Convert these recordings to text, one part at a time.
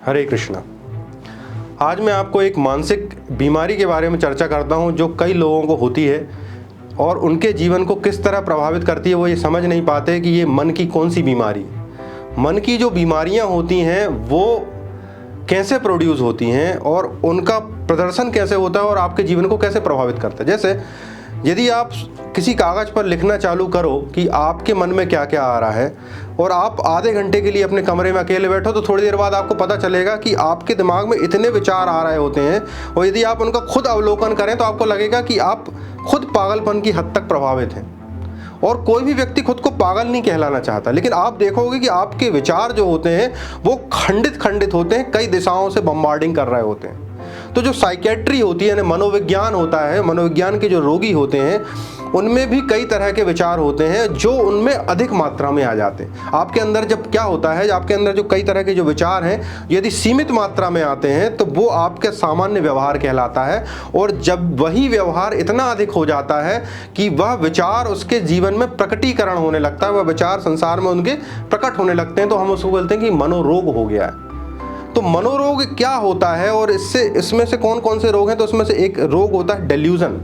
हरे कृष्णा। आज मैं आपको एक मानसिक बीमारी के बारे में चर्चा करता हूं जो कई लोगों को होती है और उनके जीवन को किस तरह प्रभावित करती है। वो ये समझ नहीं पाते कि ये मन की कौन सी बीमारी है। मन की जो बीमारियां होती हैं वो कैसे प्रोड्यूस होती हैं और उनका प्रदर्शन कैसे होता है और आपके जीवन को कैसे प्रभावित करता है। जैसे यदि आप किसी कागज़ पर लिखना चालू करो कि आपके मन में क्या क्या आ रहा है और आप आधे घंटे के लिए अपने कमरे में अकेले बैठो, तो थोड़ी देर बाद आपको पता चलेगा कि आपके दिमाग में इतने विचार आ रहे होते हैं और यदि आप उनका खुद अवलोकन करें तो आपको लगेगा कि आप खुद पागलपन की हद तक प्रभावित हैं। और कोई भी व्यक्ति खुद को पागल नहीं कहलाना चाहता, लेकिन आप देखोगे कि आपके विचार जो होते हैं वो खंडित होते हैं, कई दिशाओं से बम्बार्डिंग कर रहे होते हैं। तो जो साइकेट्री होती है यानी मनोविज्ञान होता है, मनोविज्ञान के जो रोगी होते हैं उनमें भी कई तरह के विचार होते हैं जो उनमें अधिक मात्रा में आ जाते हैं। आपके अंदर जब क्या होता है, आपके अंदर जो कई तरह के जो विचार हैं यदि सीमित मात्रा में आते हैं तो वो आपके सामान्य व्यवहार कहलाता है। और जब वही व्यवहार इतना अधिक हो जाता है कि वह विचार उसके जीवन में प्रकटीकरण होने लगता है, वह विचार संसार में उनके प्रकट होने लगते हैं, तो हम उसको बोलते हैं कि मनोरोग हो गया है। तो मनोरोग क्या होता है और इसमें से कौन कौन से रोग हैं? तो उसमें से एक रोग होता है डेल्यूजन।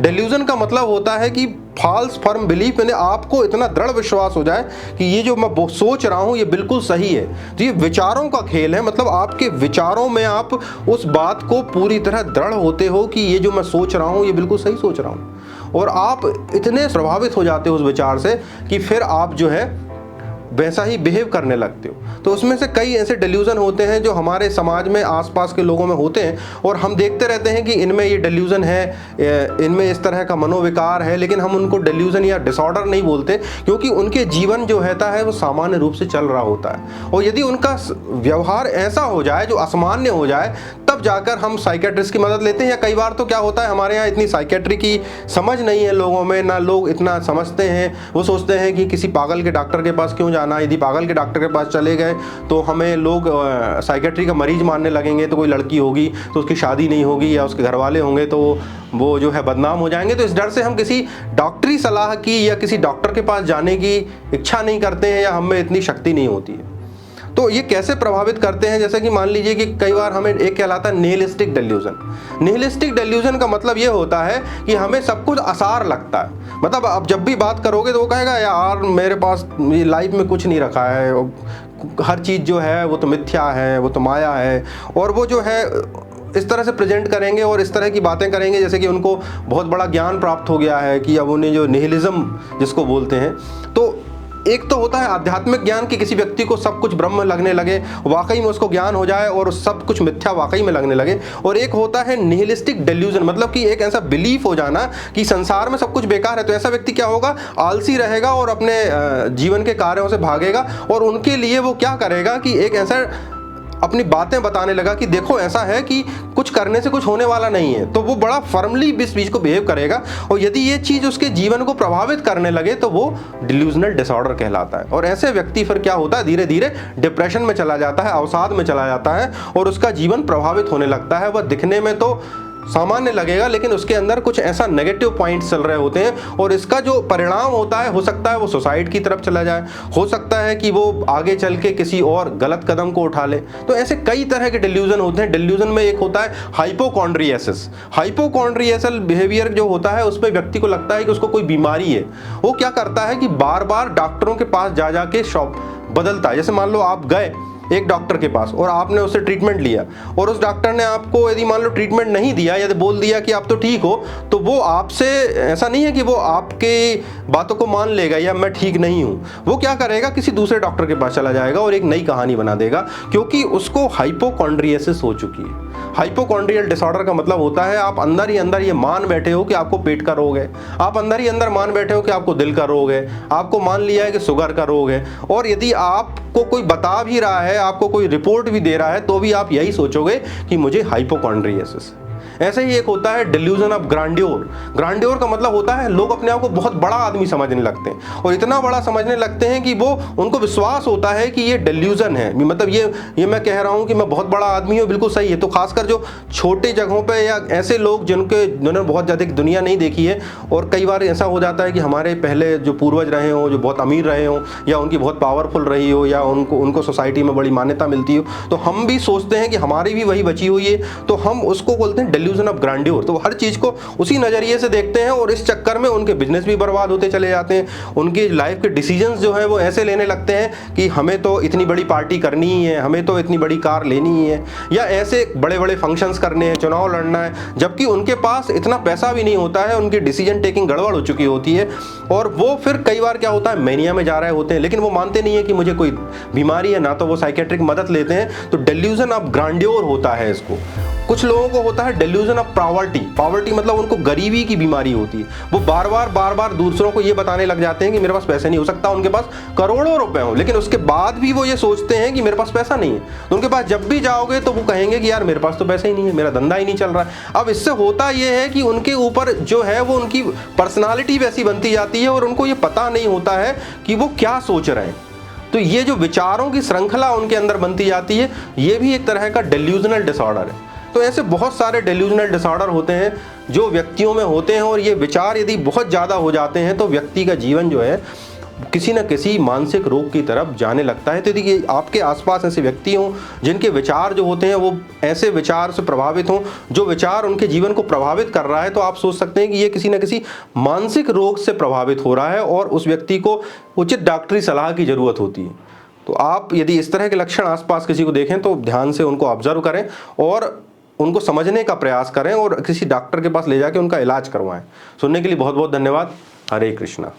डेल्यूजन का मतलब होता है कि फॉल्स फर्म बिलीफ, यानी आपको इतना दृढ़ विश्वास हो जाए कि ये जो मैं सोच रहा हूँ ये बिल्कुल सही है। तो ये विचारों का खेल है, मतलब आपके विचारों में आप उस बात को पूरी तरह दृढ़ होते हो कि ये जो मैं सोच रहा हूँ ये बिल्कुल सही सोच रहा हूँ, और आप इतने प्रभावित हो जाते हो उस विचार से कि फिर आप जो है वैसा ही बिहेव करने लगते हो। तो उसमें से कई ऐसे डेल्यूजन होते हैं जो हमारे समाज में आसपास के लोगों में होते हैं और हम देखते रहते हैं कि इनमें ये डेल्यूजन है, इनमें इस तरह का मनोविकार है, लेकिन हम उनको डेल्यूजन या डिसऑर्डर नहीं बोलते क्योंकि उनके जीवन जो रहता है वो सामान्य रूप से चल रहा होता है। और यदि उनका व्यवहार ऐसा हो जाए जो असामान्य हो जाए तब जाकर हम साइकेट्रिस्ट की मदद लेते हैं। या कई बार तो क्या होता है, हमारे यहाँ इतनी साइकेट्री की समझ नहीं है लोगों में, ना लोग इतना समझते हैं। वो सोचते हैं कि किसी पागल के डॉक्टर के पास क्यों जाना, यदि पागल के डॉक्टर के पास चले गए तो हमें लोग साइकेट्री का मरीज मानने लगेंगे, तो कोई लड़की होगी तो उसकी शादी नहीं होगी या उसके घर वाले होंगे तो वो जो है बदनाम हो जाएंगे। तो इस डर से हम किसी डॉक्टरी सलाह की या किसी डॉक्टर के पास जाने की इच्छा नहीं करते हैं या हमें इतनी शक्ति नहीं होती है। तो ये कैसे प्रभावित करते हैं? जैसे कि मान लीजिए कि कई बार हमें एक कहलाता है निहिलिस्टिक डेल्यूजन। निहिलिस्टिक डेल्यूजन का मतलब ये होता है कि हमें सब कुछ आसार लगता है। मतलब आप जब भी बात करोगे तो वो कहेगा यार मेरे पास लाइफ में कुछ नहीं रखा है, हर चीज़ जो है वो तो मिथ्या है, वो तो माया है। और वो जो है इस तरह से प्रेजेंट करेंगे और इस तरह की बातें करेंगे जैसे कि उनको बहुत बड़ा ज्ञान प्राप्त हो गया है, कि अब उन्हें जो निहिलिज्म जिसको बोलते हैं। तो एक तो होता है आध्यात्मिक ज्ञान कि किसी व्यक्ति को सब कुछ ब्रह्म लगने लगे, वाकई में उसको ज्ञान हो जाए और सब कुछ मिथ्या वाकई में लगने लगे। और एक होता है निहिलिस्टिक डेल्यूजन, मतलब कि एक ऐसा बिलीफ हो जाना कि संसार में सब कुछ बेकार है। तो ऐसा व्यक्ति क्या होगा, आलसी रहेगा और अपने जीवन के कार्यों से भागेगा और उनके लिए वो क्या करेगा कि एक ऐसा अपनी बातें बताने लगा कि देखो ऐसा है कि कुछ करने से कुछ होने वाला नहीं है। तो वो बड़ा फर्मली इस चीज को बिहेव करेगा और यदि ये चीज़ उसके जीवन को प्रभावित करने लगे तो वो डिल्यूजनल डिसऑर्डर कहलाता है। और ऐसे व्यक्ति फिर क्या होता है, धीरे धीरे डिप्रेशन में चला जाता है, अवसाद में चला जाता है और उसका जीवन प्रभावित होने लगता है। वह दिखने में तो सामान्य लगेगा लेकिन उसके अंदर कुछ ऐसा नेगेटिव पॉइंट्स चल रहे होते हैं और इसका जो परिणाम होता है, हो सकता है वो सुसाइड की तरफ चला जाए, हो सकता है कि वो आगे चल के किसी और गलत कदम को उठा ले। तो ऐसे कई तरह के डिल्यूजन होते हैं। डिल्यूजन में एक होता है हाइपोकॉन्ड्रियासिस। हाइपोकॉन्ड्रियासल बिहेवियर जो होता है उसमें व्यक्ति को लगता है कि उसको कोई बीमारी है। वो क्या करता है कि बार बार डॉक्टरों के पास जा जाके शॉप बदलता है। जैसे मान लो आप गए एक डॉक्टर के पास और आपने उससे ट्रीटमेंट लिया और उस डॉक्टर ने आपको यदि मान लो ट्रीटमेंट नहीं दिया या बोल दिया कि आप तो ठीक हो, तो वो आपसे ऐसा नहीं है कि वो आपके बातों को मान लेगा या मैं ठीक नहीं हूँ। वो क्या करेगा, किसी दूसरे डॉक्टर के पास चला जाएगा और एक नई कहानी बना देगा, क्योंकि उसको हाइपोकॉन्ड्रियासिस हो चुकी है। हाइपोकॉन्ड्रियल डिसऑर्डर का मतलब होता है आप अंदर ही अंदर ये मान बैठे हो कि आपको पेट का रोग है, आप अंदर ही अंदर मान बैठे हो कि आपको दिल का रोग है, आपको मान लिया है कि शुगर का रोग है। और यदि आपको कोई बता भी रहा है, आपको कोई रिपोर्ट भी दे रहा है, तो भी आप यही सोचोगे कि मुझे हाइपोकॉन्ड्रियासिस। ऐसे ही एक होता है डिल्यूजन ऑफ ग्रांड्योर। ग्रांड्योर का मतलब होता है लोग अपने आप को बहुत बड़ा आदमी समझने लगते हैं और इतना बड़ा समझने लगते हैं कि वो उनको विश्वास होता है कि ये डिल्यूजन है, मतलब ये मैं कह रहा हूँ कि मैं बहुत बड़ा आदमी हूँ, बिल्कुल सही है। तो खासकर जो छोटे जगहों पे या ऐसे लोग जिन्होंने बहुत ज़्यादा दुनिया नहीं देखी है, और कई बार ऐसा हो जाता है कि हमारे पहले जो पूर्वज रहे हों, जो बहुत अमीर रहे हों या उनकी बहुत पावरफुल रही हो या उनको सोसाइटी में बड़ी मान्यता मिलती हो, तो हम भी सोचते हैं कि हमारी भी वही बची हुई है, तो हम उसको बोलते हैं डिल्यूजन ऑफ ग्रांड्योर। तो हर चीज़ को उसी नज़रिए से देखते हैं और इस चक्कर में उनके बिजनेस भी बर्बाद होते चले जाते हैं। उनकी लाइफ के डिसीजंस जो है वो ऐसे लेने लगते हैं कि हमें तो इतनी बड़ी पार्टी करनी ही है, हमें तो इतनी बड़ी कार लेनी ही है, या ऐसे बड़े बड़े फंक्शंस करने हैं, चुनाव लड़ना है, जबकि उनके पास इतना पैसा भी नहीं होता है, उनकी डिसीजन टेकिंग गड़बड़ हो चुकी होती है। और वो फिर कई बार क्या होता है, मैनिया में जा रहे होते हैं, लेकिन वो मानते नहीं है कि मुझे कोई बीमारी है, ना तो वो साइकेट्रिक मदद लेते हैं। तो डिल्यूजन ऑफ ग्रांड्योर होता है इसको। कुछ लोगों को होता है डिल्यूजन ऑफ पॉवर्टी। पॉवर्टी मतलब उनको गरीबी की बीमारी होती है। वो बार बार दूसरों को ये बताने लग जाते हैं कि मेरे पास पैसे नहीं, हो सकता उनके पास करोड़ों रुपए हो, लेकिन उसके बाद भी वो ये सोचते हैं कि मेरे पास पैसा नहीं है। तो उनके पास जब भी जाओगे तो वो कहेंगे कि यार मेरे पास तो पैसा ही नहीं है, मेरा धंधा ही नहीं चल रहा है। अब इससे होता ये है कि उनके ऊपर जो है वो उनकी पर्सनालिटी वैसी बनती जाती है और उनको ये पता नहीं होता है कि वो क्या सोच रहे हैं। तो ये जो विचारों की श्रृंखला उनके अंदर बनती जाती है, ये भी एक तरह का डेल्यूजनल डिसऑर्डर है। तो ऐसे बहुत सारे डेल्यूजनल डिसऑर्डर होते हैं जो व्यक्तियों में होते हैं, और ये विचार यदि बहुत ज़्यादा हो जाते हैं तो व्यक्ति का जीवन जो है किसी न किसी मानसिक रोग की तरफ जाने लगता है। तो यदि आपके आसपास ऐसे व्यक्ति हों जिनके विचार जो होते हैं वो ऐसे विचार से प्रभावित हों, जो विचार उनके जीवन को प्रभावित कर रहा है, तो आप सोच सकते हैं कि ये किसी न किसी मानसिक रोग से प्रभावित हो रहा है और उस व्यक्ति को उचित डॉक्टरी सलाह की ज़रूरत होती है। तो आप यदि इस तरह के लक्षण आसपास किसी को देखें तो ध्यान से उनको ऑब्जर्व करें और उनको समझने का प्रयास करें और किसी डॉक्टर के पास ले जाके उनका इलाज करवाएं। सुनने के लिए बहुत बहुत धन्यवाद। हरे कृष्णा।